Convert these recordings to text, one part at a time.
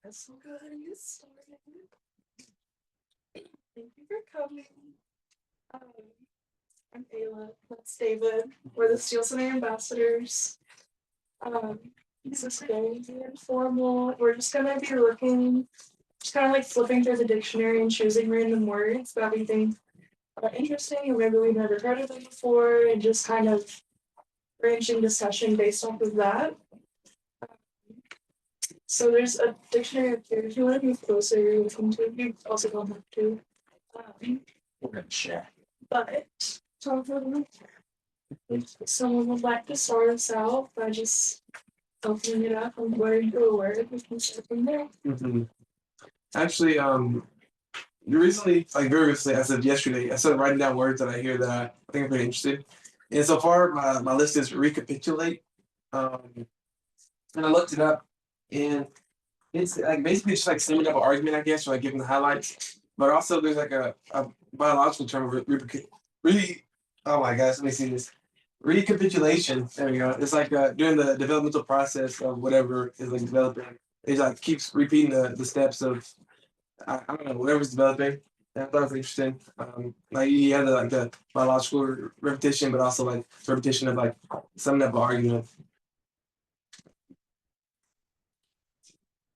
guess we'll go ahead and get started. Thank you for coming. Um, I'm Ayla. That's David. We're the Steel Center ambassadors. This is going to be informal. We're just gonna be looking, just kind of like flipping through the dictionary and choosing random words that we think are interesting, or maybe we've never heard of them before, and just kind of ranging discussion based off of that. So there's a dictionary up here. If you want to move closer, you're welcome to. You also don't have to. We're gonna share. But if someone would like to start us out by just opening it up and word to a word, we can start from there. Actually, recently, like very recently, as of yesterday, I started writing down words that I hear that I think are pretty interesting. And so far, my list is recapitulate. And I looked it up, and it's like basically just like summing up an argument, I guess, or like giving the highlights. But also, there's like a biological term, oh my gosh, let me see this. Recapitulation. There we go. It's like during the developmental process of whatever is like developing. It like keeps repeating the steps of I don't know whatever's developing. And I thought it was interesting. Like you have the biological repetition, but also like repetition of like summing up an argument.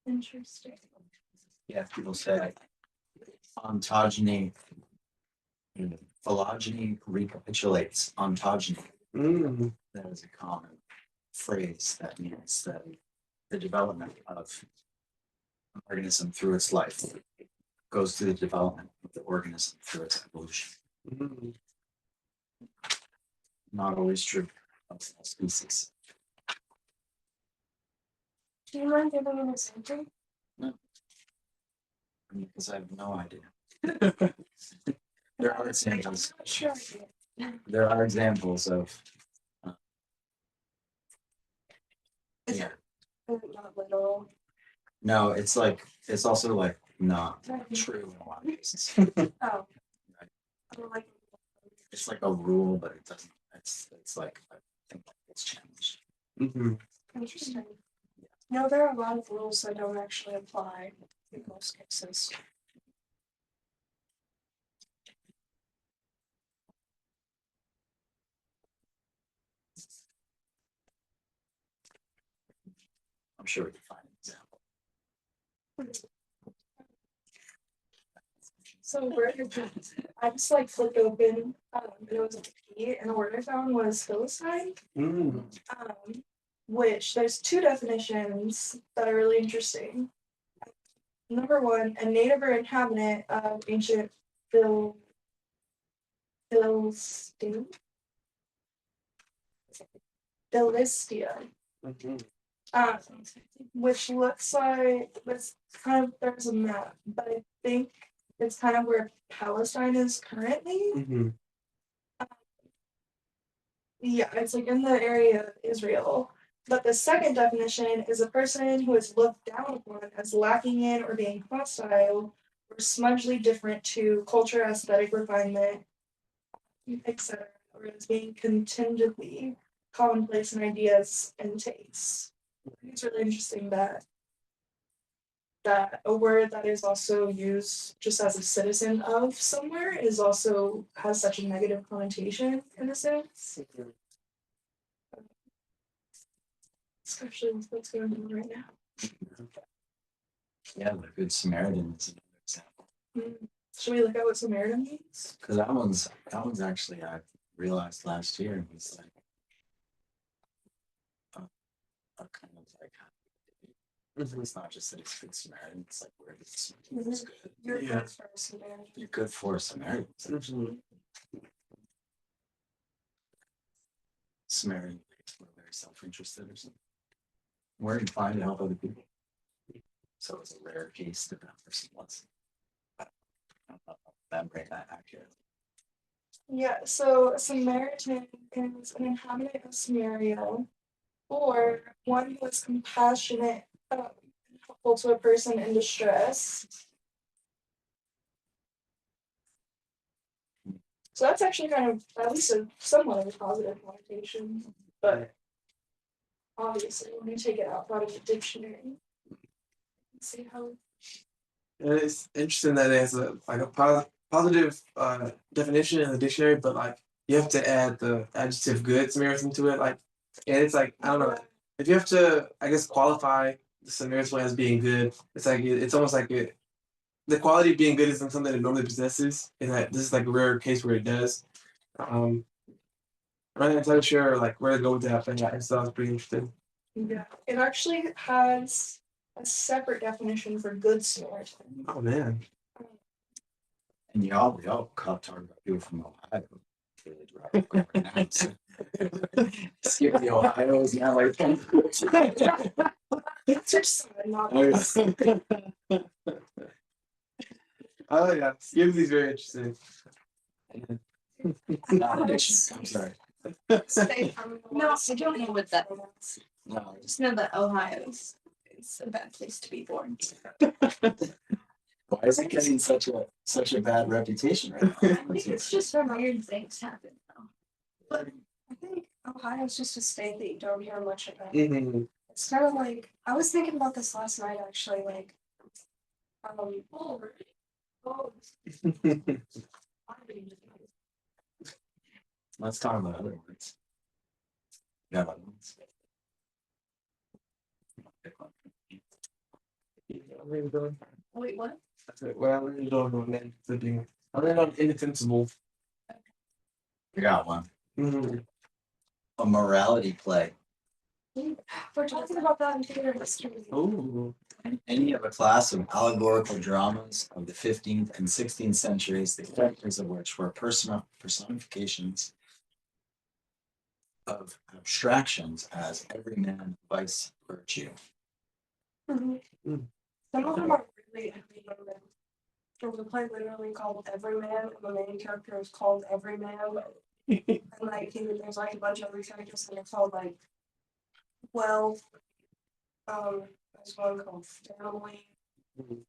Interesting. Yeah, people say ontogeny, phylogeny recapitulates ontogeny. That is a common phrase that means that the development of an organism through its life goes through the development of the organism through its evolution. Not always true of all species. Do you mind giving an example? No. Because I have no idea. There are examples. Sure. There are examples of yeah. Not literal. No, it's like it's also like not true in a lot of cases. Oh. Right. I don't like It's like a rule, but it doesn't. It's like I think it's changed. Interesting. No, there are a lot of rules that don't actually apply in most cases. I'm sure we can find an example. So word I just like flipped open, and it was a P, and the word I found was Philistine. Which there's two definitions that are really interesting. Number one, a native or inhabitant of ancient Philistia. Which looks like it's kind of there's a map, but I think it's kind of where Palestine is currently. Yeah, it's like in the area of Israel. But the second definition is a person who is looked down upon as lacking in or being hostile or smudgely different to culture, aesthetic refinement, etc., or as being contingently commonplace in ideas and tastes. I think it's really interesting that a word that is also used just as a citizen of somewhere is also has such a negative connotation in a sense. Especially with what's going on right now. Yeah, the Good Samaritan is another example. Should we look at what Samaritan means? Because that one's actually I realized last year was like a kind of like it's not just that it's Good Samaritan, it's like where it's good. You're good for a Samaritan. You're good for Samaritans. Samaritan were very self-interested or something. Where you find to help other people. So it's a rare case that person was. I don't know if that accurately. Yeah, so a Samaritan is an inhabitant of Samaria, or one who is compassionate and helpful to a person in distress. So that's actually kind of at least somewhat of a positive connotation, but obviously when you take it out of the dictionary, See how And it's interesting that it has a positive definition in the dictionary, but like you have to add the adjective good Samaritan to it. Like, and it's like I don't know if you have to, I guess, qualify the Samaritan as being good. It's like it's almost like the quality of being good isn't something it normally possesses, and that this is like a rare case where it does. I'm not entirely sure like where to go with that, but yeah, it sounds pretty interesting. yeah. It actually has a separate definition for good Samaritan. Oh man. And we all caught talking about people from Ohio. Really derogatory names. Skip the Ohio's now like It's your son, not Oh, us. Oh yeah, Skibbsy's very interesting. I'm sorry. No, I don't know what that is. No, Just know that Ohio's is a bad place to be born. why is it getting such a bad reputation right now? I think it's just where weird things happen though. But I think Ohio's just a state that you don't hear much about. Mhm. It's kind of like I was thinking about this last night actually, like Let's talk about other words. Yeah, other ones. Wait, what? Well, I really don't know man flipping. I learned on indefensible. I got one. Mhm. A morality play. we're talking about that in theater history. Oh. Any of a class of allegorical dramas of the 15th and 16th centuries, the characters of which were personifications of abstractions as every man, vice, virtue. Mhm. Mm. Some of them are really entertaining. There's a play literally called Everyman, and the main character is called Everyman. And like there's like a bunch of other characters that are called like Wealth. There's one called Family. Mhm.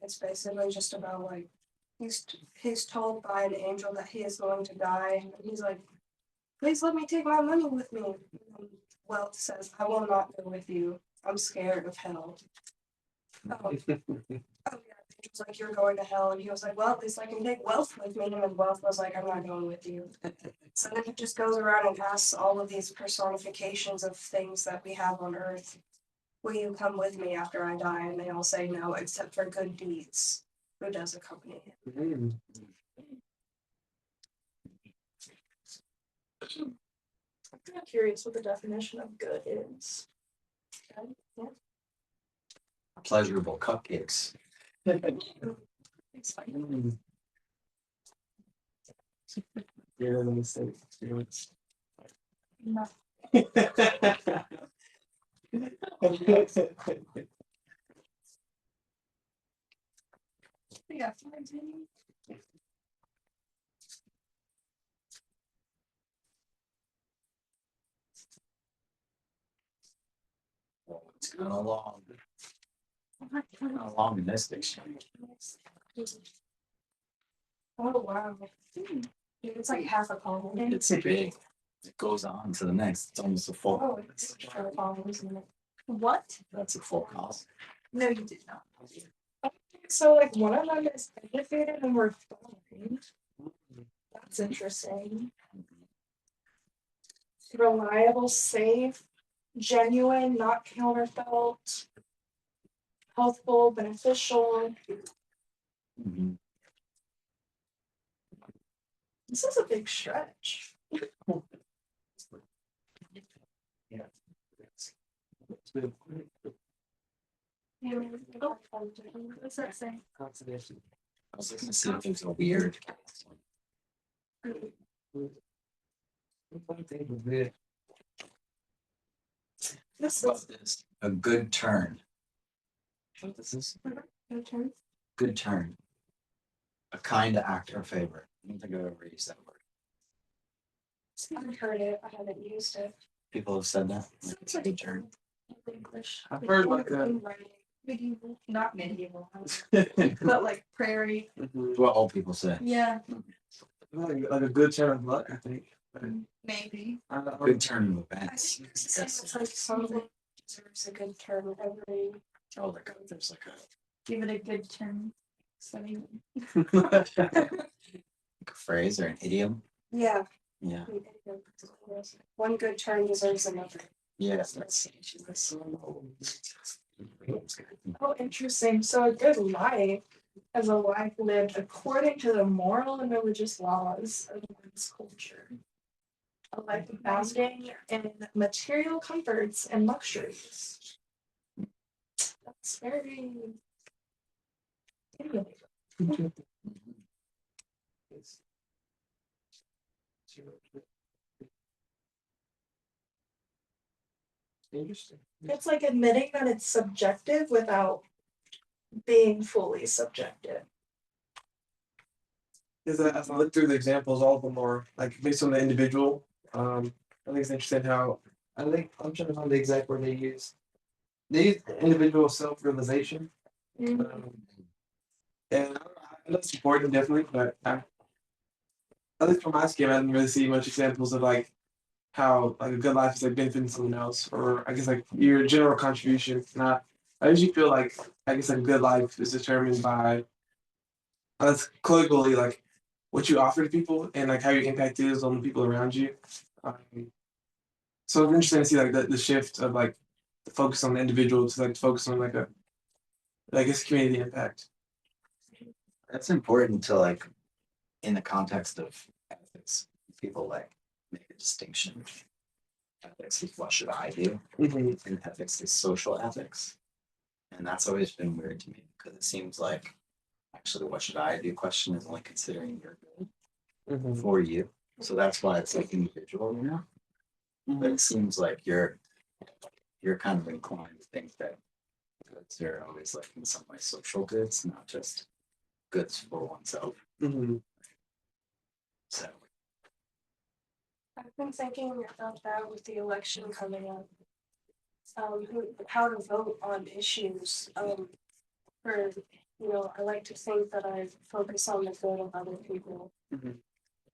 It's basically just about like he's told by an angel that he is going to die, and he's like, please let me take my money with me. And Wealth says, I will not go with you. I'm scared of hell. Oh yeah, he was like, you're going to hell, and he was like, well, at least I can take Wealth with me, and then Wealth was like, I'm not going with you. So then he just goes around and asks all of these personifications of things that we have on Earth, will you come with me after I die? And they all say no, except for good deeds, who does accompany him. Mhm. I'm kind of curious what the definition of good is. Okay, yeah. Pleasurable cupcakes. Exciting. Mhm. Yeah, let me say experience. No. Yeah, It's kind of long. Kind of long in this dictionary. oh wow. It's like half a column. It's big. It goes on to the next. It's almost a full. Oh, it's half a column, isn't it? What? That's a full column. No, you did not. So like one of them is educated and refined. That's interesting. Reliable, safe, genuine, not counterfeit, healthful, beneficial. Mhm. This is a big stretch. Yeah. What's that say? Conservation. I was looking to see if there's a weird. This About is this. A good turn. What is this? your turn. Good turn. A kind act or favor. I don't think I've ever used that word. I've heard it. I haven't used it. People have said that. Like, Sounds it's a like good turn. English. I've heard like that. In writing. Medieval, not medieval, Mhm. but like prairie. It's what old people say. Yeah, Like a good turn of luck, I think. maybe. Good turn of I events. think it's like something deserves a good turn every Oh, like there's like Give it a good turn. So a phrase or an idiom. Yeah. Yeah. One good turn deserves another. Yes, that's Oh, interesting. So a good life is a life lived according to the moral and religious laws of one's culture. A life of basking in material comforts and luxuries. That's very stimulating. Interesting. It's like admitting that it's subjective without being fully subjective. As I look through the examples, all of them are like based on the individual. I think it's interesting how I'm trying to find the exact word they use. They use individual self-realization. And that's important, definitely, but at least from my scheme, I didn't really see much examples of like how like a good life is like benefiting someone else, or I guess like your general contribution. Not, I usually feel like I guess like a good life is determined by that's colloquially like what you offer to people and like how your impact is on the people around you. Um, so it's interesting to see like the shift of like the focus on the individual to like focus on like a I guess community impact. That's important to like in the context of ethics. People like make a distinction. Ethics is what should I do? And ethics is social ethics. And that's always been weird to me because it seems like actually what should I do question is only considering your good for you. So that's why it's like individual, you know? But it seems like you're kind of inclined to think that goods are always like in some way social goods, not just goods for oneself. So I've been thinking about that with the election coming up. How to vote on issues. For I like to think that I focus on the good of other people.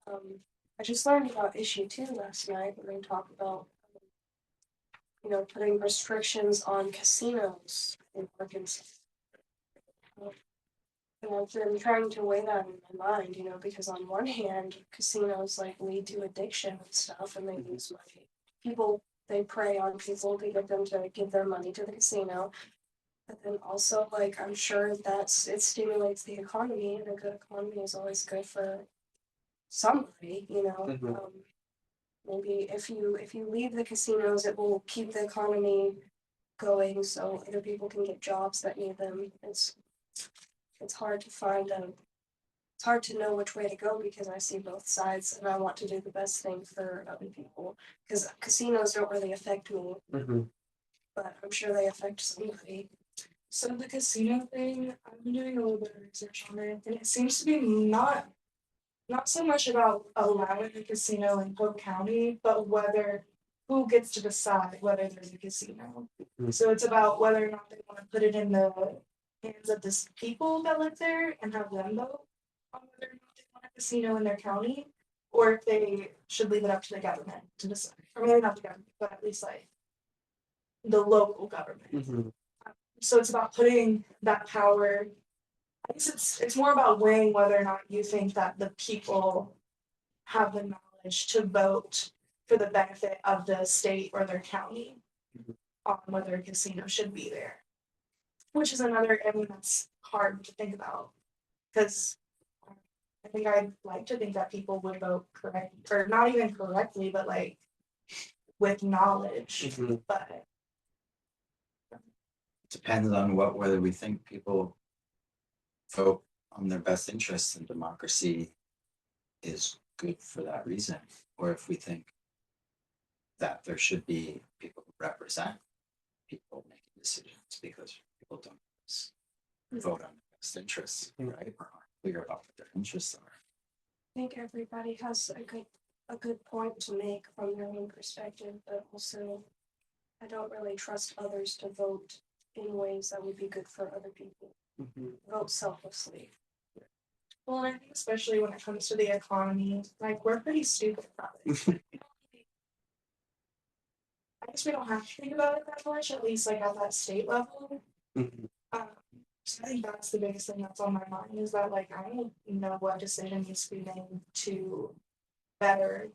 I just learned about issue 2 last night when they talk about putting restrictions on casinos in Arkansas. And I've been trying to weigh that in my mind, because on one hand, casinos like lead to addiction and stuff, and they lose money. They prey on people to get them to give their money to the casino. But then also, like, I'm sure it stimulates the economy, and a good economy is always good for somebody, maybe if you leave the casinos, it will keep the economy going, so other people can get jobs that need them. It's hard to it's hard to know which way to go because I see both sides, and I want to do the best thing for other people. Because casinos don't really affect me, but I'm sure they affect somebody. So the casino thing, I've been doing a little bit of research on it, and it seems to be not so much about allowing a casino in Polk County, but who gets to decide whether there's a casino. So it's about whether or not they want to put it in the hands of the people that live there and have them vote on whether or not they want a casino in their county, or if they should leave it up to the government to decide. Or maybe not the government, but at least like the local government. So it's about putting that power. I guess it's more about weighing whether or not you think that the people have the knowledge to vote for the benefit of the state or their county on whether a casino should be there. Which is another area that's hard to think about. Because I think I'd like to think that people would vote correct, or not even correctly, but like with knowledge. But depends on whether we think people vote on their best interests and democracy is good for that reason, or if we think that there should be people who represent people making decisions because people don't vote on their best interests, right? Or aren't clear about what their interests are. I think everybody has a good point to make from their own perspective, but also I don't really trust others to vote in ways that would be good for other people. Vote selflessly. well, and I think especially when it comes to the economy, like we're pretty stupid about it. I guess we don't have to think about it that much, at least like at that state level. So I think that's the biggest thing that's on my mind is that like I don't know what decision needs to be made to better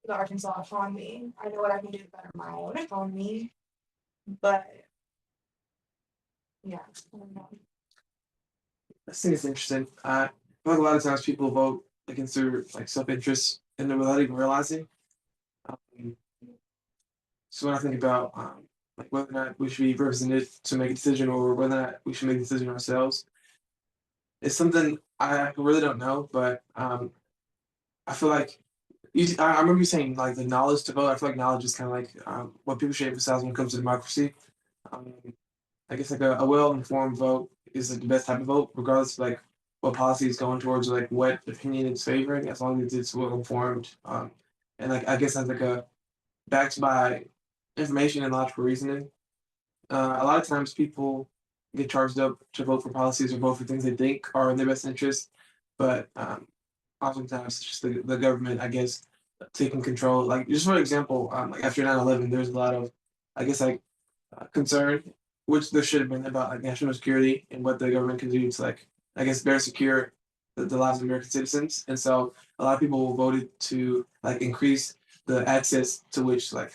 the Arkansas economy. I know what I can do to better my own economy, but yeah, I don't know. I think it's interesting. I feel like a lot of times people vote against their like self-interest and without even realizing. Um, so when I think about like whether or not we should be represented to make a decision or whether or not we should make a decision ourselves, it's something I really don't know. But I feel like I remember you saying like the knowledge to vote. I feel like knowledge is kind of like what people should emphasize when it comes to democracy. Um, I guess like a well-informed vote is like the best type of vote, regardless of like what policy is going towards or like what opinion it's favoring, as long as it's well-informed. And like I guess that's like a backed by information and logical reasoning. A lot of times people get charged up to vote for policies or vote for things they think are in their best interest, but oftentimes it's just the government, I guess, taking control. Like just for example, like after 9/11, there's a lot of, I guess, like concern, which there should have been about like national security and what the government can do to like, I guess, better secure the lives of American citizens. And so a lot of people voted to like increase the access to which like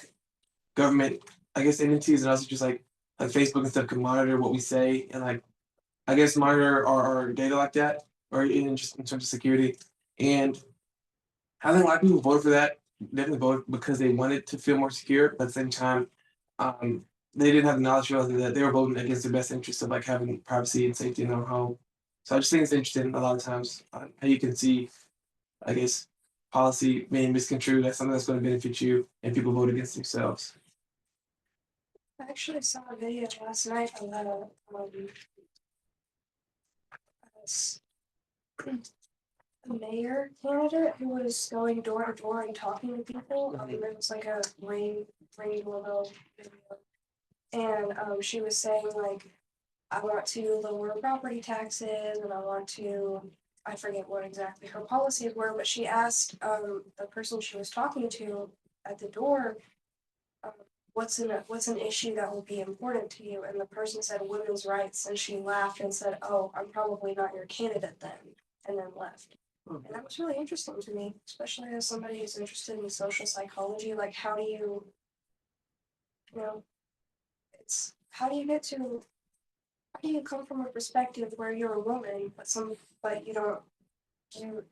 government, I guess, entities and also just like Facebook and stuff can monitor what we say and like I guess monitor our data like that, or in just in terms of security. And I think a lot of people voted for that. Definitely voted because they wanted to feel more secure, but at the same time, um, they didn't have the knowledge that they were voting against the best interest of like having privacy and safety in their home. So I just think it's interesting a lot of times how you can see, I guess, policy being misconstrued as something that's going to benefit you, and people vote against themselves. I actually saw a video last night on s- a mayor candidate who was going door to door and talking to people. It was like a Raney Building video. And she was saying like, I want to lower property taxes and I want to, I forget what exactly her policies were, but she asked the person she was talking to at the door, um, what's an issue that will be important to you? And the person said women's rights, and she laughed and said, "Oh, I'm probably not your candidate then," and then left. And that was really interesting to me, especially as somebody who's interested in social psychology. Like, how do you know, it's how do you come from a perspective where you're a woman, but you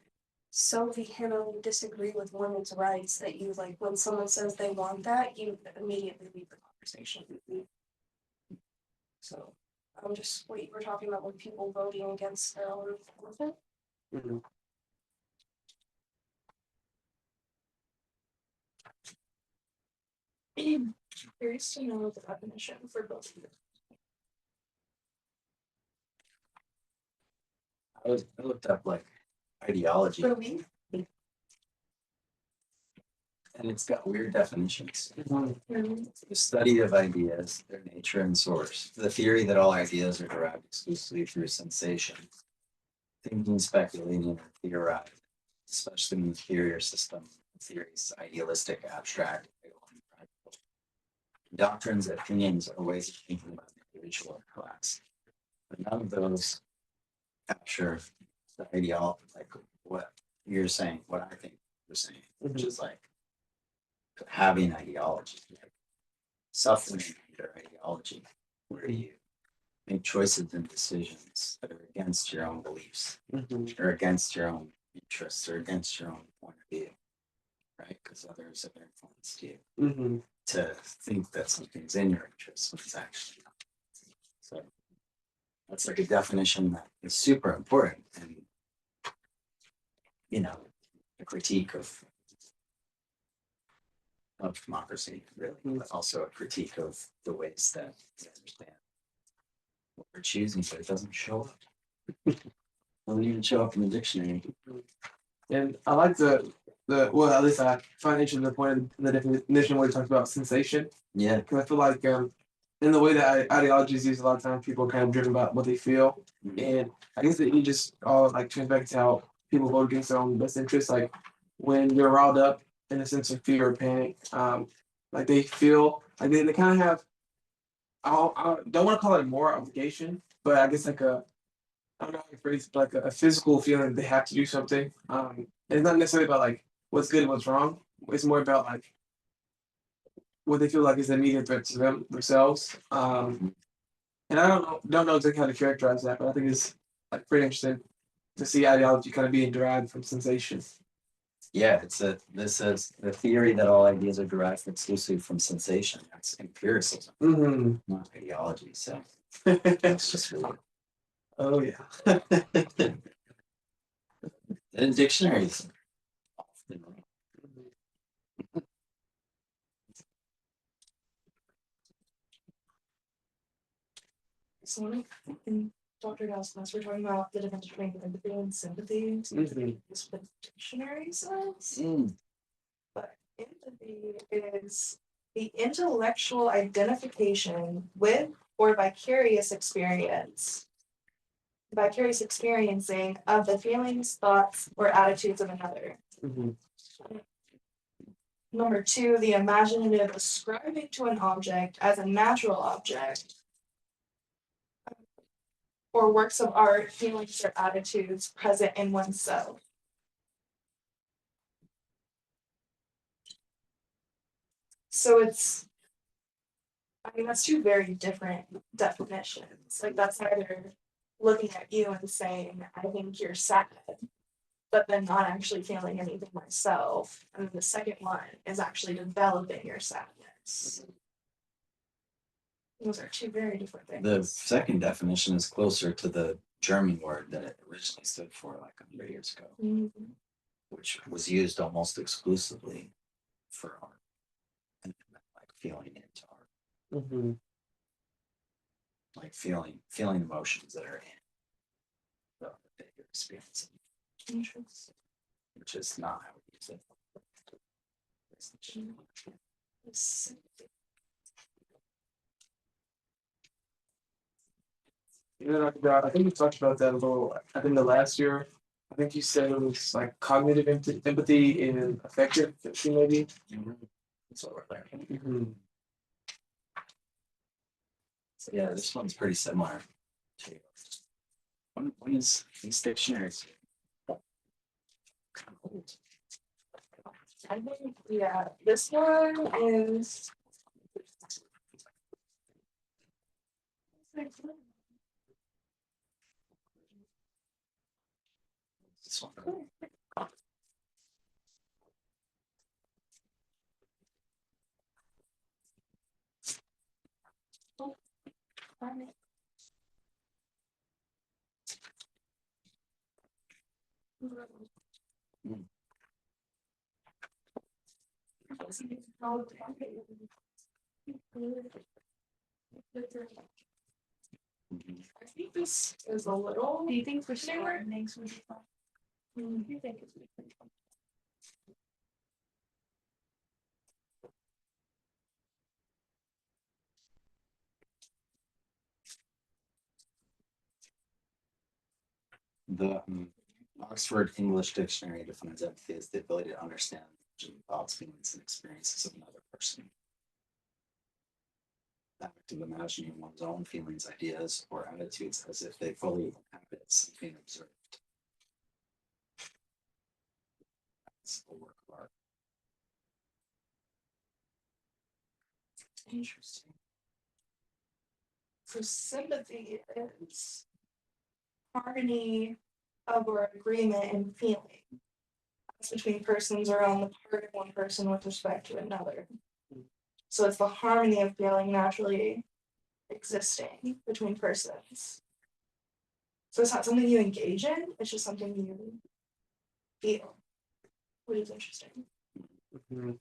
so vehemently disagree with women's rights that you like when someone says they want that, you immediately leave the conversation. So just what you were talking about with people voting against their own benefit. Mhm. Curious to know the definition for both of you. I looked up like ideology, For me, and it's got weird definitions. mm, The study of ideas, their nature and source. The theory that all ideas are derived exclusively through sensation. Thinking, speculating, or theorizing, especially in the theory or system. Theories, idealistic, abstract, practical. Doctrines, opinions, or ways of thinking about the individual or class. But none of those capture the ideology, like what you're saying, what I think you're saying, which is like having ideology, like suffering your ideology, where you make choices and decisions that are against your own beliefs, or against your own interests, or against your own point of view, right? Because others have influenced you to think that something's in your interest when it's actually not. So that's like a definition that is super important, and a critique of democracy, really, but also a critique of the ways that we understand what we're choosing, but it doesn't show up. It doesn't even show up in the dictionary. And I like the well, at least I find interesting the point in the definition where he talks about sensation. Yeah. Because I feel like in the way that ideology is used, a lot of times people are kind of driven by what they feel. And I guess that you just all like turns back to how people vote against their own best interests. Like when you're riled up in a sense of fear or panic, like they feel like they kind of have, I don't want to call it a moral obligation, but I guess like I don't know how to phrase it, but like a physical feeling that they have to do something. And it's not necessarily about like what's good and what's wrong. It's more about like what they feel like is an immediate threat to themselves. And I don't know exactly how to characterize that, but I think it's like pretty interesting to see ideology kind of being derived from sensation. Yeah, this is the theory that all ideas are derived exclusively from sensation. That's empiricism, Mm-hmm. not ideology. So that's just really Oh yeah. in dictionaries. Often, So in Dr. Dow's class, we're talking about the difference between empathy and sympathy. Mhm. This what the dictionary says. Mm, But empathy is the intellectual identification with or vicarious experiencing of the feelings, thoughts, or attitudes of another. Mm-hmm. Number two, the imaginative ascribing to an object as a natural object or works of art, feelings, or attitudes present in oneself. So that's two very different definitions. Like that's either looking at you and saying, I think you're sad, but then not actually feeling anything myself. And then the second one is actually developing your sadness. Those are two very different things. the second definition is closer to the German word that it originally stood for like 100 years ago, Mhm. which was used almost exclusively for art and like feeling into art, Mm-hmm. like feeling emotions that are in that you're experiencing, Interesting. which is not how we use it. Yeah, I think we talked about that a little. I think the last year, I think you said it was like cognitive empathy and affective empathy, maybe. That's what we're learning. Mm-hmm. So yeah, this one's pretty similar to when is these dictionaries kind of old. I think, yeah, this one is. This one. I think this is a little. Do you think for sure names would be fun? Mm, I think it's pretty fun. The Oxford English Dictionary defines empathy as the ability to understand the thoughts, feelings, and experiences of another person. The act of imagining one's own feelings, ideas, or attitudes as if they fully inhabit something observed. That's a work of art. Interesting. So sympathy is harmony of or agreement in feeling. That's between persons or on the part of one person with respect to another. So it's the harmony of feeling naturally existing between persons. So it's not something you engage in, it's just something you feel, which is interesting. Mm-hmm.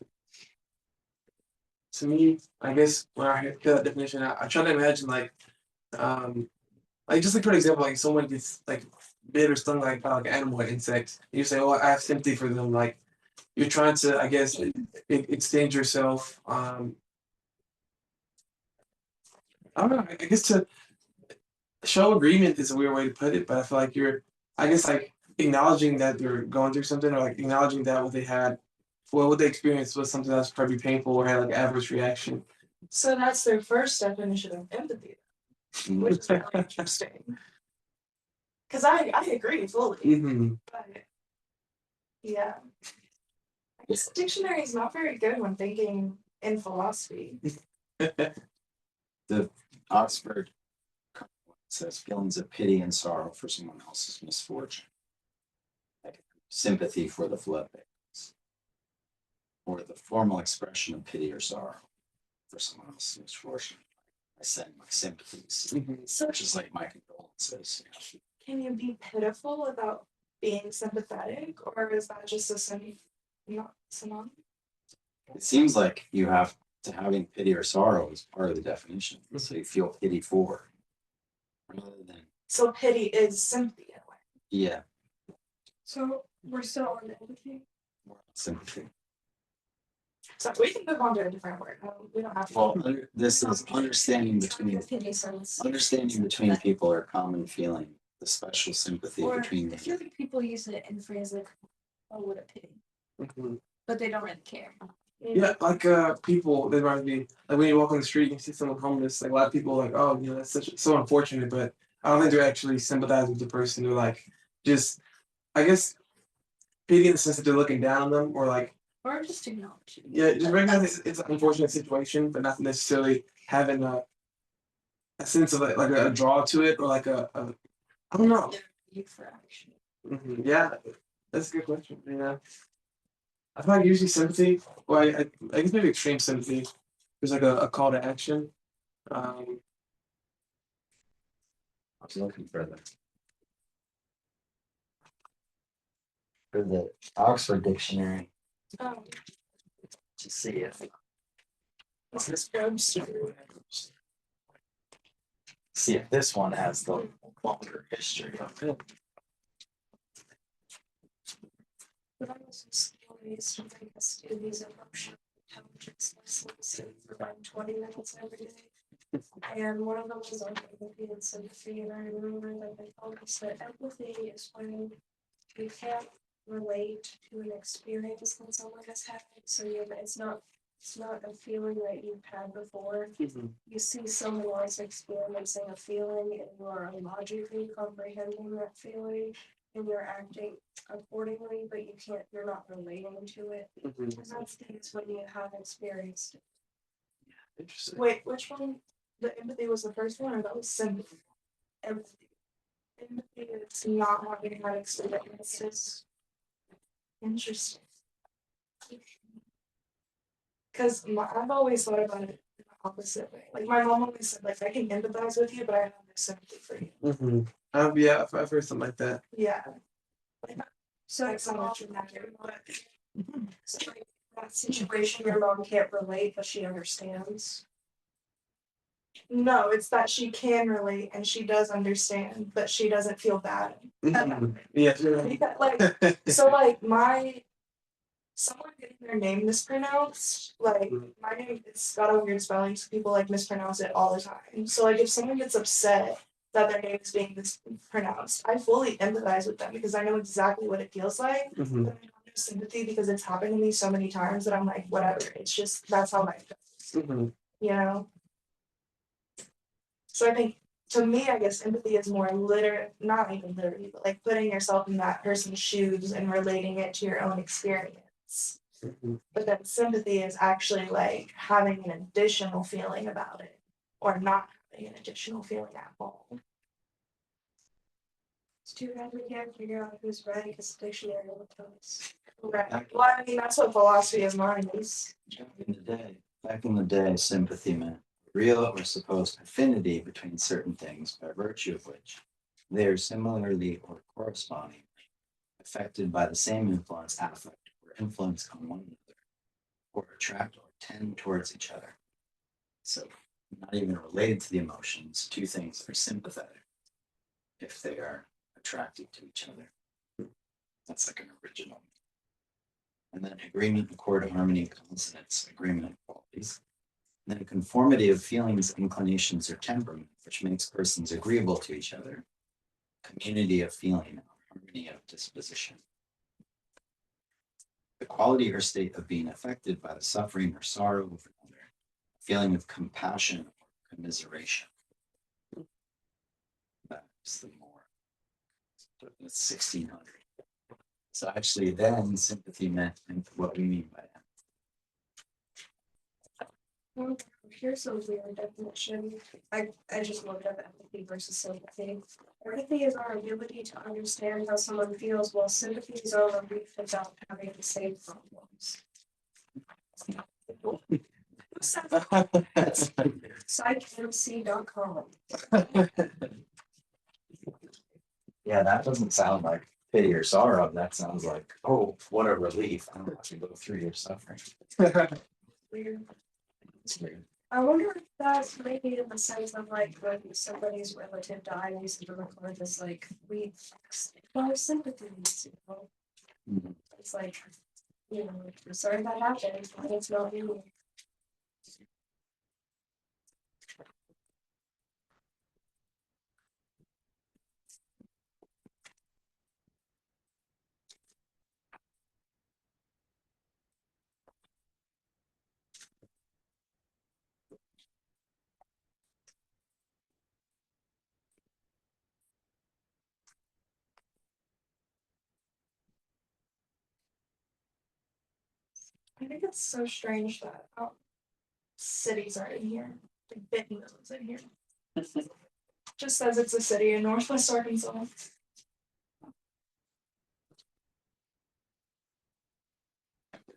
To me, I guess when I hear that definition, I try to imagine like just like for example, like someone gets like bit or stung like by like an animal or insect, and you say, "Oh, I have sympathy for them." Like you're trying to, I guess, extend yourself. I don't know. I guess to show agreement is a weird way to put it, but I feel like you're, I guess, like acknowledging that they're going through something, or like acknowledging that what they experienced was something that's probably painful or had like adverse reaction. So that's their first definition of empathy, which is really interesting. Because I agree fully, Mhm. but yeah. I guess the dictionary is not very good when thinking in philosophy. The Oxford says feelings of pity and sorrow for someone else's misfortune, like sympathy for the flood victims, or the formal expression of pity or sorrow for someone else's misfortune. I send my sympathies, Mhm. So which is like my condolences. can you be pitiful without being sympathetic, or is that just a synonym? It seems like you have to having pity or sorrow is part of the definition. So you feel pity for, rather than So pity is sympathy in a way. yeah, So we're still on empathy. more sympathy. So we can move on to a different word. We don't have to. Well, this is understanding between people or common feeling, the special sympathy Or between I feel like people use it in phrase like, oh, what a pity, Mhm. but they don't really care. Yeah, like people that reminds me like when you walk on the street and you see someone homeless, like a lot of people are like, oh, you know, that's so unfortunate, but I don't think they're actually sympathizing with the person. They're like just I guess pity in the sense that they're looking down on them or like Or just acknowledge it. yeah, just recognize it's an unfortunate situation, but not necessarily having a sense of like a draw to it or like a I don't know. You for action. Yeah, that's a good question. Yeah. I find usually sympathy, well, I guess maybe extreme sympathy. There's like a call to action. Um, I was looking for the Oxford Dictionary Um, to see if this Webster. this one has the longer history of it. But I was stories to make us do these emotional intelligence lessons for like 20 minutes every day. And one of them was on empathy and sympathy, and I remember that they told us that empathy is when you can't relate to an experience that someone has had. So it's not a feeling that you've had before. You see someone else experiencing a feeling and you are logically comprehending that feeling and you're acting accordingly, but you're not relating to it. And that's things when you have experienced it. Interesting. Wait, which one? The empathy was the first one, or that was sympathy? Empathy. Empathy is not having that experience. Interesting. Because I've always thought about it the opposite way. Like my mom always said, like I can empathize with you, but I have no sympathy for you. Yeah, I've heard something like that. Yeah. So That's not much of that, but So like that situation, your mom can't relate, but she understands. no, it's that she can relate and she does understand, but she doesn't feel bad. Yeah, sure. Because, like, so like someone getting their name mispronounced, like my name, it's got a weird spelling, so people like mispronounce it all the time. So like if someone gets upset that their name is being mispronounced, I fully empathize with them because I know exactly what it feels like. But I don't have sympathy because it's happened to me so many times that I'm like, whatever. It's just that's how life goes, you know. So I think to me, I guess empathy is more not even literally, but like putting yourself in that person's shoes and relating it to your own experience. But then sympathy is actually like having an additional feeling about it or not having an additional feeling at all. It's too bad we can't figure out who's right because the dictionary will tell us. Right. Well, I mean, that's what philosophy of mind is. Back in the day, sympathy meant real or supposed affinity between certain things by virtue of which they are similarly or corresponding affected by the same influence, affect, or influence on one another, or attract or tend towards each other. So, not even related to the emotions, two things are sympathetic if they are attracted to each other. That's like an original. And then agreement, accord, harmony, consonance, agreement, qualities. And then conformity of feelings, inclinations, or temperament, which makes persons agreeable to each other. Community of feeling, harmony of disposition. The quality or state of being affected by the suffering or sorrow of another, feeling of compassion or commiseration. That's the more. It's 1600. So actually, then sympathy meant what we mean by that. Well, here's a weird definition. I just looked up empathy versus sympathy. Empathy is our ability to understand how someone feels, while sympathy is our relief about having the same problems. PsychMC.com. Yeah, that doesn't sound like pity or sorrow. That sounds like, oh, what a relief. I don't have to go through your suffering. Weird. It's weird. I wonder if that's maybe in the sense of like when somebody's relative dies and record this like we our sympathies, you know. Mhm. It's like, you know, I'm sorry that happened, but it's not you. I think it's so strange that cities are in here. Like Bentonville is in here. Just says it's a city in Northwest Arkansas.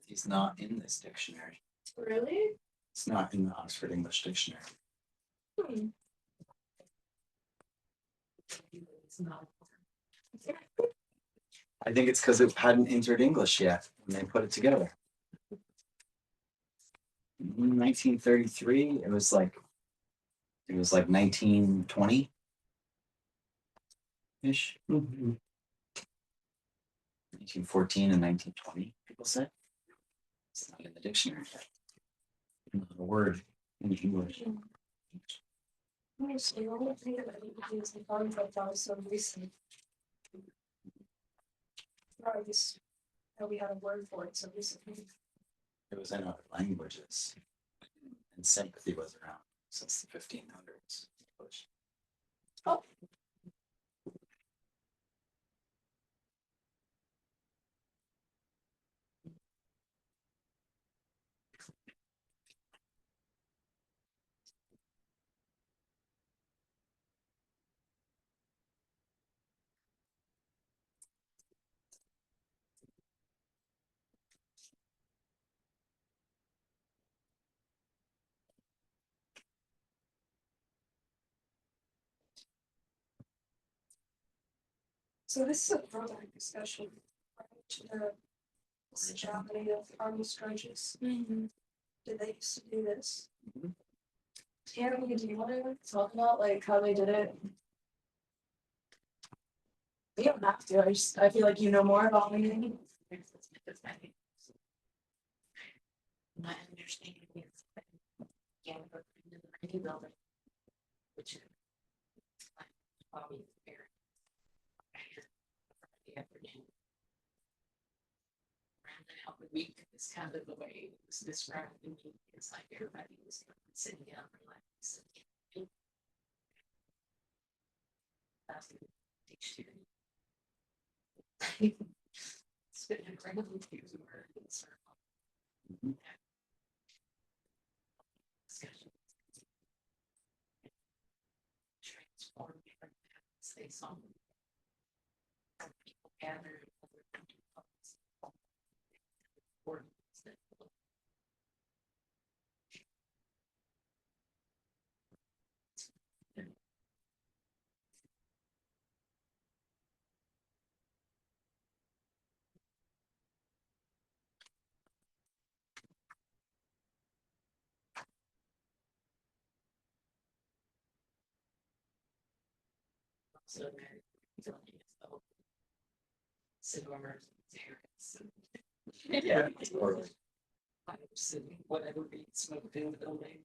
He's not in this dictionary. Really? It's not in the Oxford English Dictionary. Hmm. I think it's because it hadn't entered English yet when they put it together. In 1933, it was like 1920 ish. 1914 and 1920, people said. It's not in the dictionary yet. Not a word in English. Honestly, I don't think of anything as a concept that was so recent. Or at least that we had a word for it so recently. It was in other languages. And sympathy was around since the 1500s. Oh. So this is a throwback discussion, right, to the Sodality of Harmless Drudges. Did they used to do this? Yeah, do you want to talk about like how they did it? You don't have to. I feel like you know more about me. My understanding is that in the Raney Building, which is like probably very Friday afternoon. Around the Hell Week is kind of the way it was described to me. It's like everybody was sitting down relaxed. That's the dictionary. It's been incredibly confusing word in the circle. Discussion. Transform different paths they saw. People gathered. So Yeah, totally. Whatever beats smoked in the building.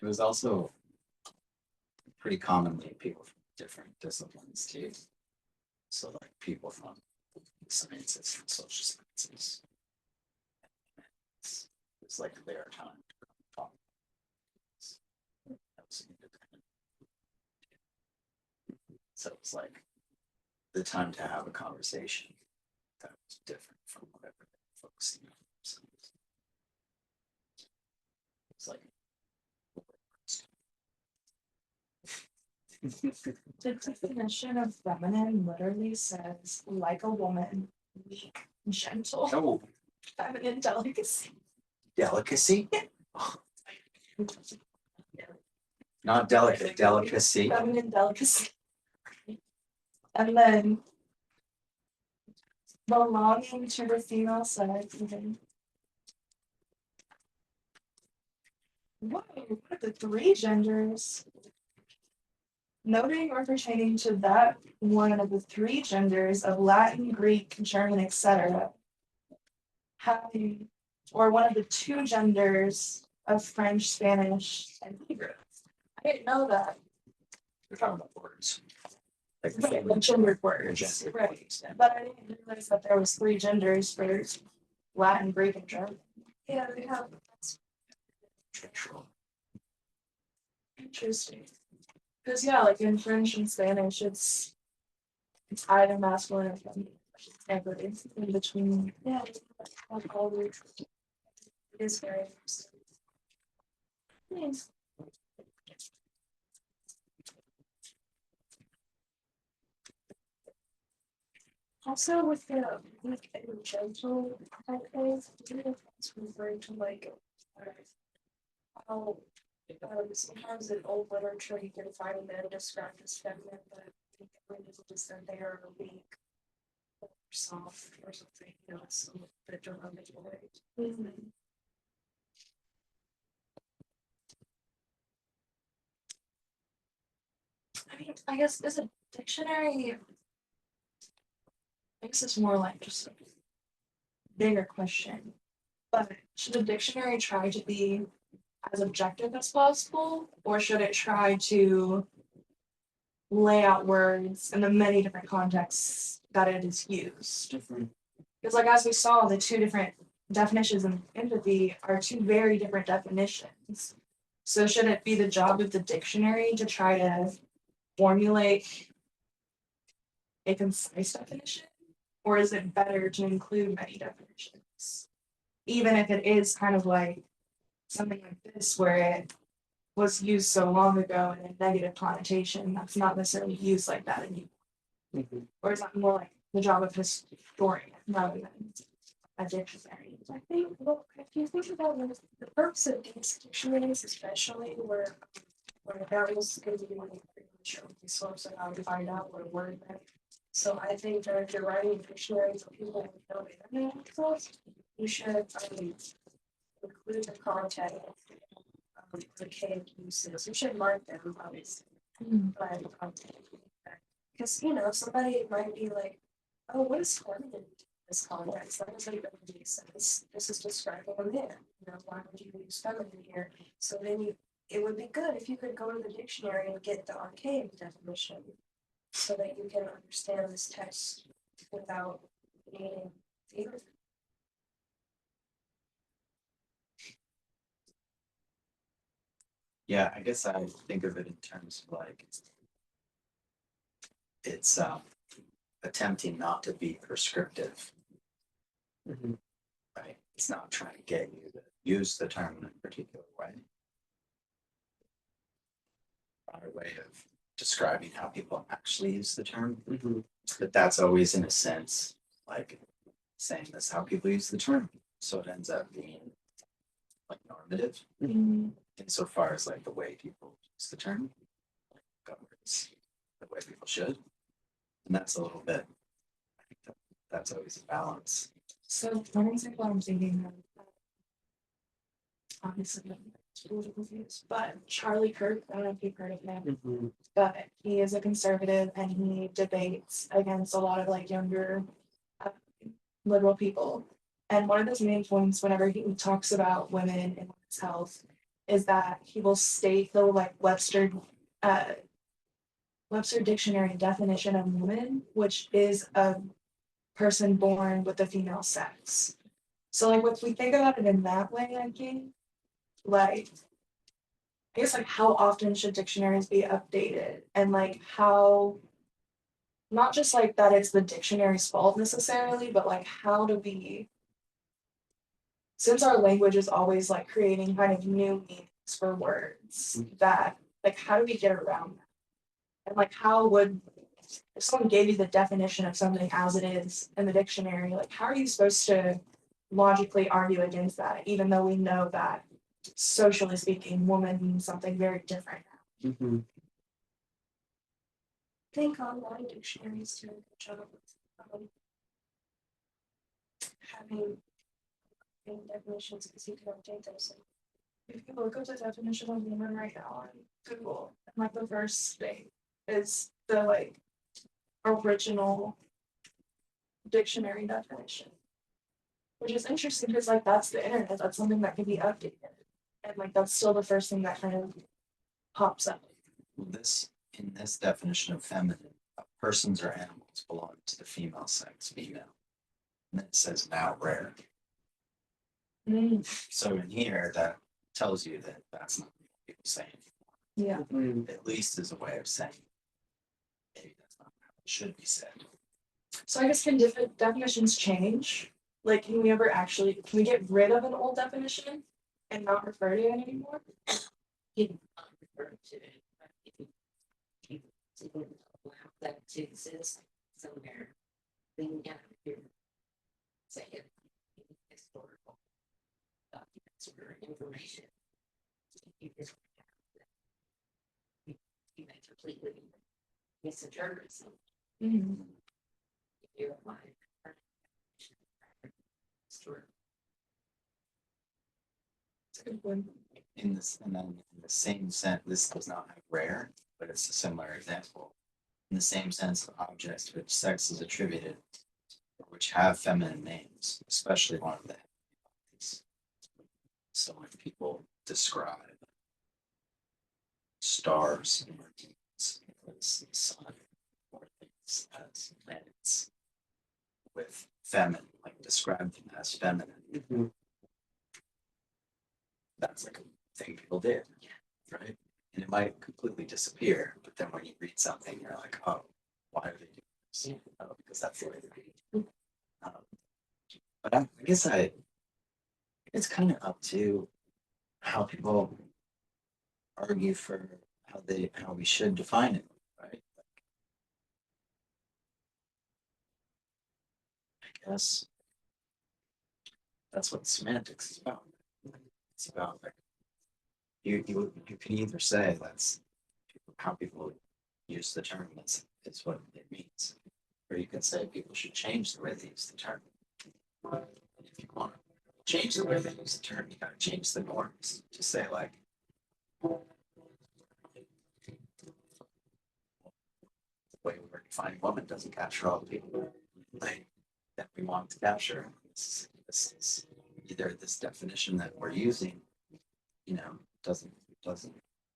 It was also pretty commonly people from different disciplines too. So like people from sciences, from social sciences, It's like their time to talk. That was independent. So it's like the time to have a conversation that was different from whatever they were focusing on. So it's like The definition of feminine literally says like a woman, weak, gentle, oh, feminine delicacy. delicacy. Not delicate, delicacy. Feminine delicacy. And then belonging to the female sex. Whoa, what are the three genders? Noting or pertaining to that one of the three genders of Latin, Greek, German, etc. Having, or one of the two genders of French, Spanish, and Hebrew. I didn't know that. We're talking about words. Like Right, the gendered words, gendered right, words, yeah. but I didn't realize that there was three genders for Latin, Greek, and German. Yeah, we have. Traditional. Interesting. Because yeah, like in French and Spanish, it's either masculine or feminine. Never it's in between. Yeah, like all the. It is very interesting. Yes. Also with the weak and gentle type things, it's referring to like how sometimes in old literature you can find men described as feminine, but when it's just that they are weak or soft or something, you know, it's a little bit derogatory. I mean, I guess is a dictionary. I guess it's more like just a bigger question. But should a dictionary try to be as objective as possible, or should it try to lay out words in the many different contexts that it is used? Because, like, as we saw, the two different definitions of empathy are two very different definitions. So, should it be the job of the dictionary to try to formulate a concise definition, or is it better to include many definitions? Even if it is kind of like something like this, where it was used so long ago in a negative connotation, that's not necessarily used like that anymore. Or is that more like the job of historian rather than a dictionary? I think, well, if you think about it, the purpose of these dictionaries, especially where that was going to be like pretty much a resource on how to find out what a word meant. So I think that if you're writing a dictionary for people who know internet access, you should include the content of the cave uses. You should mark them, obviously, by the content. Because, you know, somebody might be like, oh, what is feminine in this context? That doesn't even make sense. This is describing a man. You know, why would you use feminine here? So then it would be good if you could go to the dictionary and get the archaic definition so that you can understand this text without needing theater. Yeah, I guess I think of it in terms of like it's attempting not to be prescriptive. Right? It's not trying to get you to use the term in a particular way. Our way of describing how people actually use the term. But that's always in a sense like saying that's how people use the term. So it ends up being like normative insofar as like the way people use the term governs the way people should. And that's a little bit, I think that's always a balance. So one example I'm thinking of, obviously, but Charlie Kirk, I don't know if you've heard of him, but he is a conservative and he debates against a lot of like younger liberal people. And one of his main points whenever he talks about women and women's health is that he will state the like Webster dictionary definition of woman, which is a person born with the female sex. So like if we think about it in that way, I think, like, I guess like how often should dictionaries be updated and like how, not just like that it's the dictionary's fault necessarily, but like how do we, since our language is always like creating kind of new meanings for words that like how do we get around that? And like how would, if someone gave you the definition of something as it is in the dictionary, like how are you supposed to logically argue against that, even though we know that socially speaking, woman means something very different now. Mm-hmm. I think online dictionaries do a good job of having definitions because you can update those. If you look up the definition of woman right now on Google, and like the first thing is the like original dictionary definition. Which is interesting because like that's the internet, that's something that can be updated. And like that's still the first thing that kind of pops up. This, in this definition of feminine, persons or animals belong to the female sex, female. And then it says now rare. So in here, that tells you that that's not what people saying. Yeah. At least as a way of saying maybe that's not how it should be said. So I guess can different definitions change? Like can we get rid of an old definition and not refer to it anymore? You can refer to it, but if you didn't allow that to exist somewhere, then you have to say it historical documents or information. You just you may completely misinterpret something. If you apply story. It's a good one. In this, and then in the same sense, this does not have rare, but it's a similar example. In the same sense, objects to which sex is attributed, or which have feminine names, especially one of the bodies. So when people describe stars or things as the sun, or things as planets with feminine, like describe them as feminine, that's like a thing people did, right? And it might completely disappear, but then when you read something, you're like, oh, why are they doing this? Oh, because that's the way they read. But I guess it's kind of up to how people argue for how we should define it, right? I guess that's what semantics is about. It's about like you can either say that's how people use the term is what it means, or you can say people should change the way they use the term. If you want to change the way they use the term, you gotta change the norms. Just say like the way we're defining woman doesn't capture all the people like, that we want to capture. This is either this definition that we're using, doesn't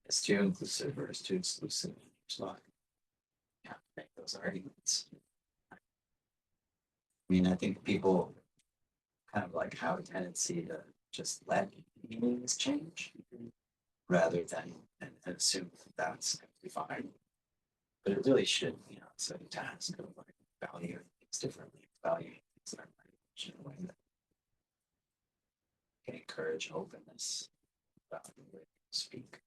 it's too inclusive or it's too exclusive. So you have to make those arguments. I mean, I think people kind of like have a tendency to just let meanings change rather than and assume that that's fine. But it really should, it's a task of like valuing things differently, valuing things in our language in a way that can encourage openness about the way people speak.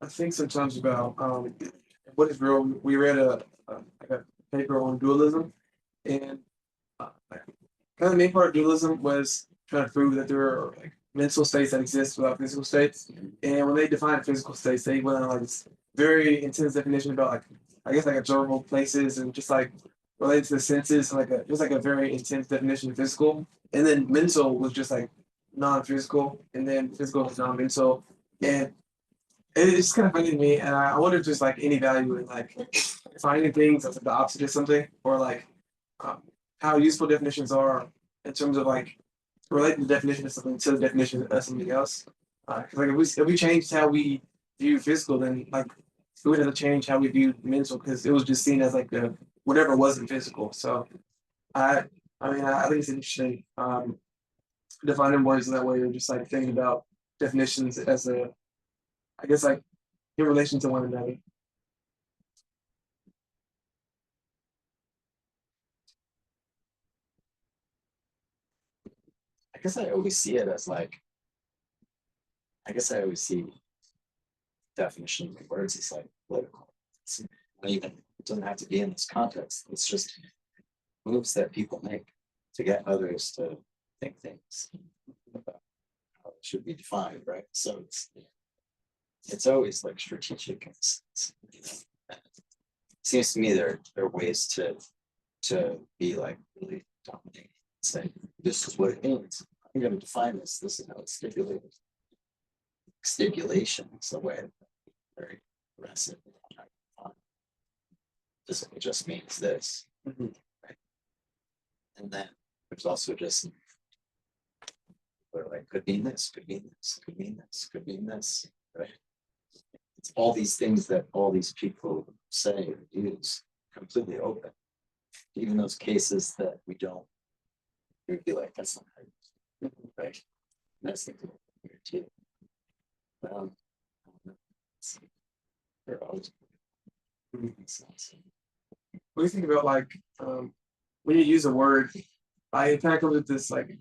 I think sometimes about what is real. We read a paper on dualism, and kind of the main part of dualism was trying to prove that there are like mental states that exist without physical states. And when they define physical states, they went on like this very intense definition about like I guess like observable places and just like related to the senses, like just like a very intense definition of physical. And then mental was just like non-physical, and then physical was non-mental, and it's kind of funny to me, and I wonder if there's like any value in like finding things that's like the opposite of something, or like how useful definitions are in terms of like relating the definition of something to the definition of something else. Because like if we change how we view physical, then like we would have to change how we view mental because it was just seen as like the whatever wasn't physical. So I think it's interesting defining words in that way, or just like thinking about definitions as a, I guess like in relation to one another. I guess I always see it as like, I guess I always see definition of words as like political. It's not even, it doesn't have to be in this context. It's just moves that people make to get others to think things about how it should be defined, right? So it's always like strategic. Seems to me there are ways to be like really dominating. Say this is what it means. I'm going to define this. This is how it's stipulated. Stipulation is the way very aggressive. This just means this. Right? And then there's also just like could mean this, could mean this, could mean this, could mean this, right? It's all these things that all these people say or use completely open. Even those cases that we don't, we'd be like, that's not how you use it, right? And that's the weird too. They're always What do you think about like when you use a word, I kind of comes with this like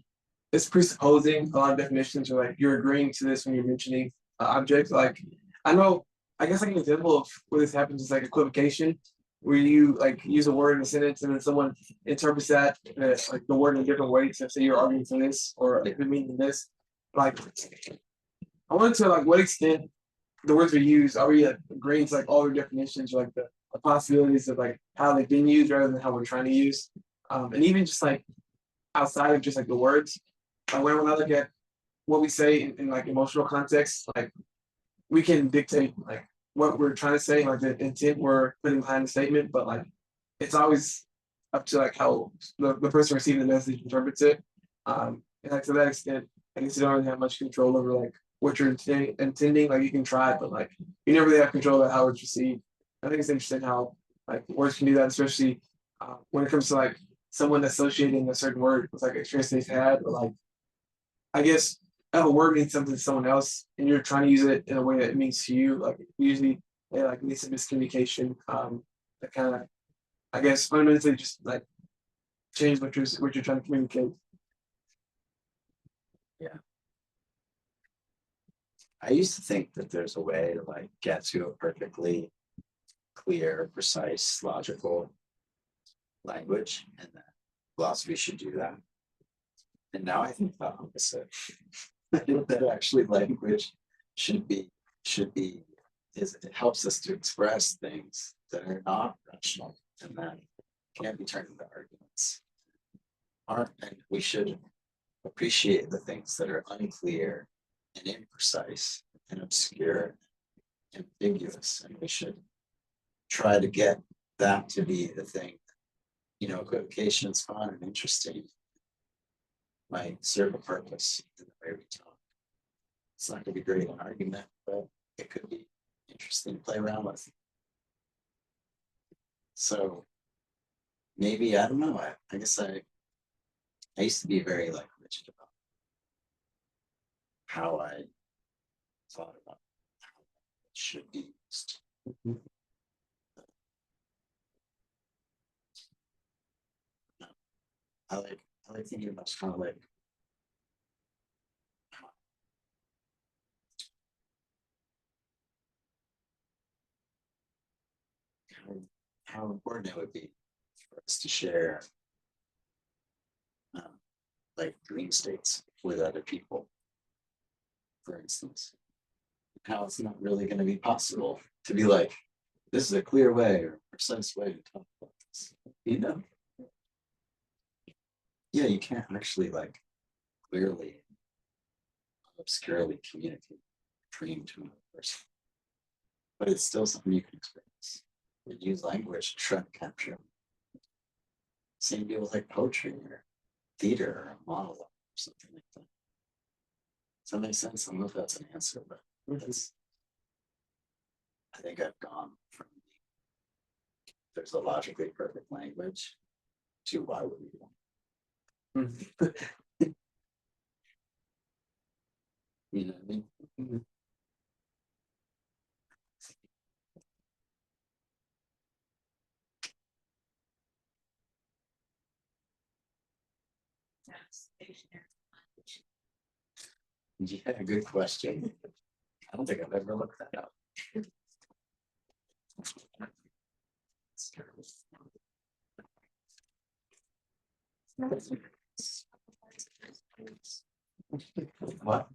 it's presupposing a lot of definitions, or like you're agreeing to this when you're mentioning objects. Like I know, I guess like an example of where this happens is like equivocation, where you like use a word in a sentence and then someone interprets that like the word in a different way. So say you're arguing for this or it could mean this. Like I wanted to like what extent the words we use are we like agreeing to like all their definitions, or like the possibilities of like how they've been used rather than how we're trying to use, and even just like outside of just like the words. Like when I look at what we say in like emotional context, like we can dictate like what we're trying to say, like the intent we're putting behind the statement, but like it's always up to like how the person receiving the message interprets it. And like to that extent, I guess you don't really have much control over like what you're intending. Like you can try, but like you never really have control over how it's received. I think it's interesting how like words can do that, especially when it comes to like someone associating a certain word with like experience they've had, or like I guess if a word means something to someone else and you're trying to use it in a way that it means to you, like usually they like need some miscommunication. That kind of I guess fundamentally just like change what you're trying to communicate. I used to think that there's a way to like get to a perfectly clear, precise, logical language, and that philosophy should do that. And now I think the opposite. I think that actually language should be is it helps us to express things that are not rational and that can't be turned into arguments. And we should appreciate the things that are unclear and imprecise and obscure, ambiguous, and we should try to get that to be the thing. You know, equivocation is fun and interesting, might serve a purpose in the way we talk. It's not going to be great in argument, but it could be interesting to play around with. So maybe I don't know. I guess I used to be very like rigid about how I thought about how it should be used. I like thinking about kind of like how important it would be for us to share like dream states with other people, for instance. How it's not really going to be possible to be like, this is a clear way or precise way to talk about this. You know? Yeah, you can't actually like clearly, obscurely communicate a dream to another person. But it's still something you can experience. You use language to try to capture. Same deal with like poetry or theater or a monologue or something like that. Does that make sense? I don't know if that's an answer, but that's I think I've gone from there's a logically perfect language to why would we want? You know what I mean? Yeah, good question. I don't think I've ever looked that up. What?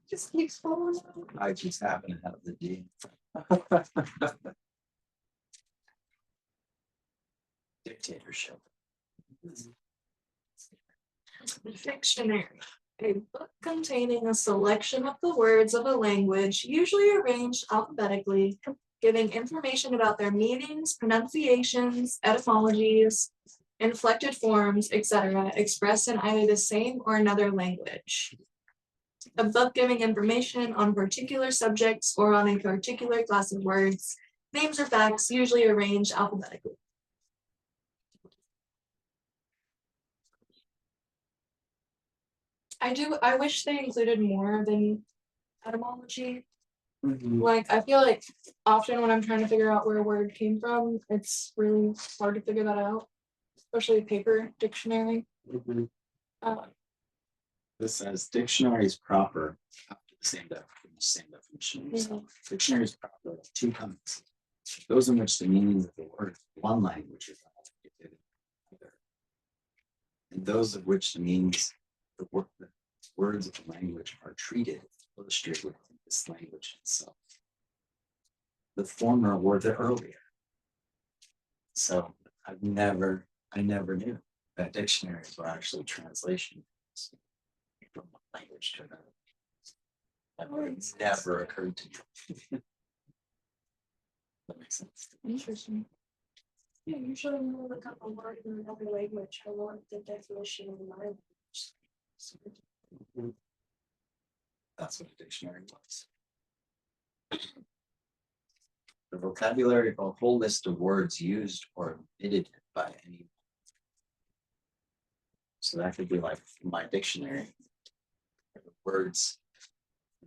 Just keeps falling out. I just happen to have the D. Dictatorship. Dictionary. A book containing a selection of the words of a language, usually arranged alphabetically, giving information about their meanings, pronunciations, etymologies, inflected forms, etc., expressed in either the same or another language. A book giving information on particular subjects or on a particular class of words, names or facts, usually arranged alphabetically. I wish they included more than etymology. Like, I feel like often when I'm trying to figure out where a word came from, it's really hard to figure that out, especially a paper dictionary. This says dictionary is proper after the same definition. So dictionary is proper of two kinds. Those in which the meanings of the word of one language is allocated in another. And those of which the meanings of the words of the language are treated, illustrated within this language itself. The former were the earlier. So I never knew that dictionaries were actually translations from one language to another. That would never occurred to me. That makes sense. Interesting. Yeah, usually when we look up a word in another language, I want the definition in my language. That's what a dictionary was. The vocabulary of a whole list of words used or omitted by any. So that could be like my dictionary. The words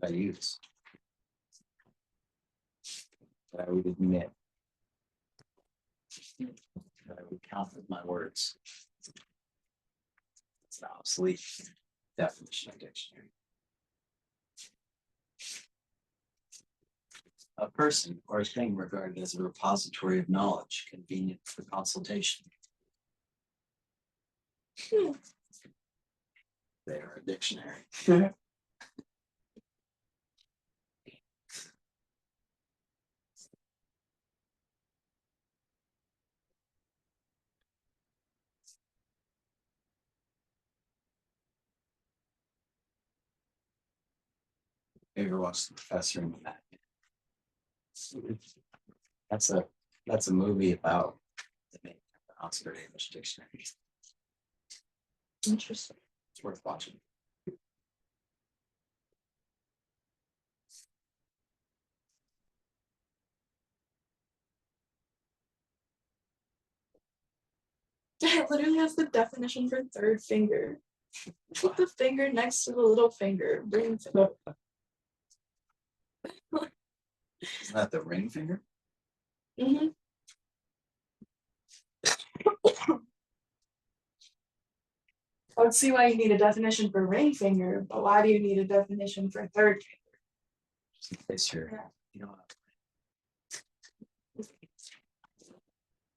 that I use. That I would admit. That I would count as my words. It's an obsolete definition of dictionary. A person or a thing regarded as a repository of knowledge, convenient for consultation. They are a dictionary. You ever watched The Professor and the Madman? That's a movie about the making of the Oxford English Dictionary. Interesting. It's worth watching. It literally has the definition for third finger. Put the finger next to the little finger. Ring finger. Isn't that the ring finger? Mm-hmm. I would see why you need a definition for ring finger, but why do you need a definition for third finger? Just in case you know.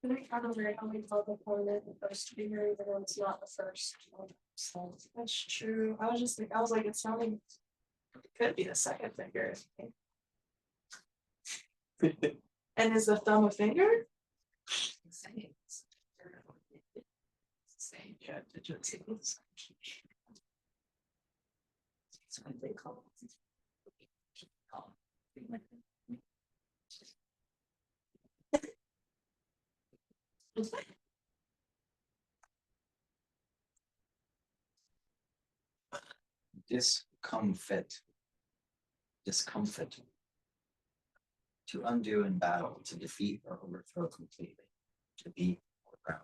I don't know how we tell the opponent the first finger, even though it's not the first. So That's true. I was just thinking, I was like, it sounding, it could be the second finger. And is the thumb a finger? Yeah, digits. That's what they call it. discomfit. To undo in battle, to defeat or overthrow completely, to beat or ground.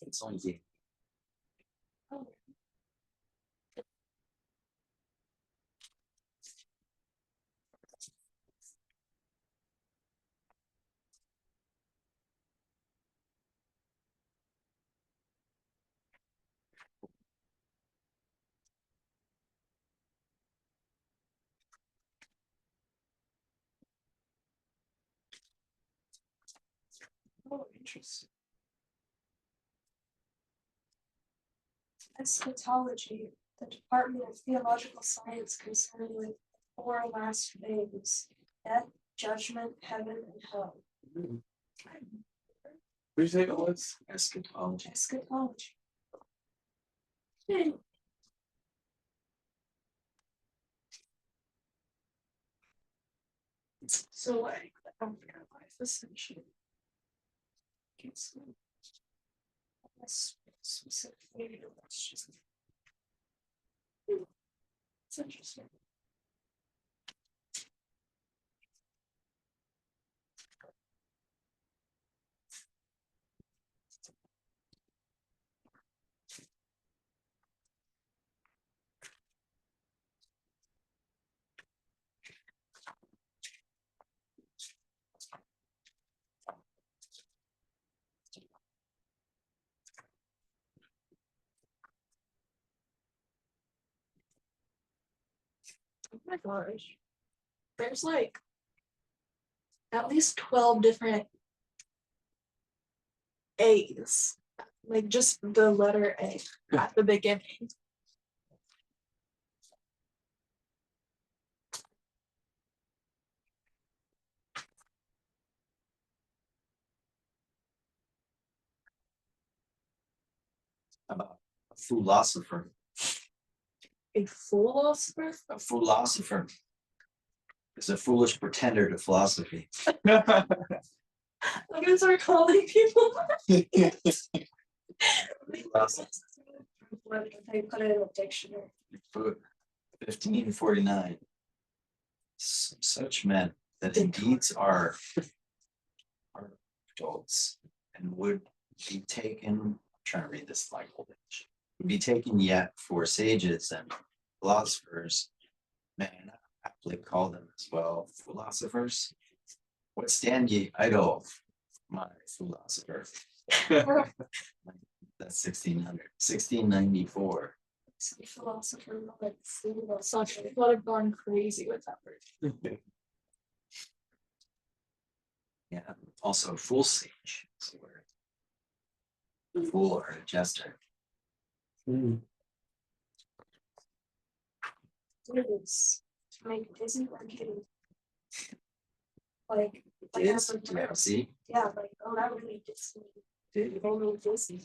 It's only the Oh, interesting. Eschatology, the department of theological science concerned with four last things: death, judgment, heaven, and hell. What do you say it was? eschatology. Eschatology. So like the afterlife essentially. That's specifically that's just It's interesting. Oh my gosh. There's like at least 12 different A's. Like just the letter A at the beginning. About a philosopher. A philosopher? A philosopher is a foolish pretender to philosophy. I'm gonna start calling people. they put it in a dictionary. 1549. Such men that indeed are adults and would be taken. I'm trying to read this like old age. Would be taken yet for sages and philosophers. Man, I aptly call them as well philosophers. What stand ye idle, my philosopher? That's 1600, 1694. Some philosopher like such would have gone crazy with that word. Yeah, also fool sage is a word. A fool or a jester. It is to make dizzy or giddy. Like Is, yeah, see? yeah, like oh that really gets me. Dude, only Disney.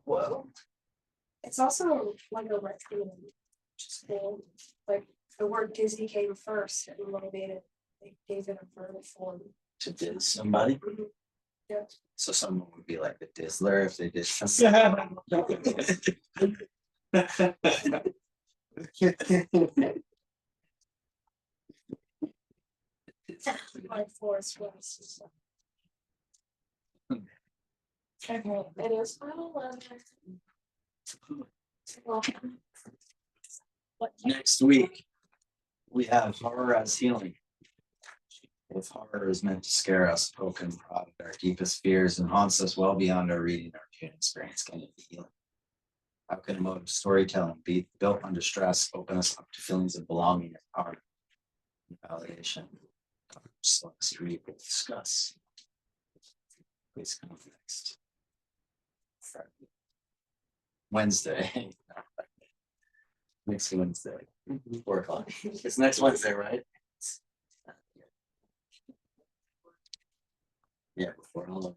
Whoa. It's also like a retro, just like the word dizzy came first and motivated. They gave it a verb form. To diss somebody. Yeah. So someone would be like the Dizzler if they did something. Like Forest West and stuff. Okay, it is final letter. Well, what Next week, we have horror as healing. If horror is meant to scare us, poke and prod at our deepest fears and haunts us well beyond our reading or human experience, can it be healing? How can a mode of storytelling be built under stress open us up to feelings of belonging and power and validation? Next week we'll discuss. Please come next Friday. Wednesday. Next Wednesday, 4 o'clock. It's next Wednesday, right? Yeah, before Halloween.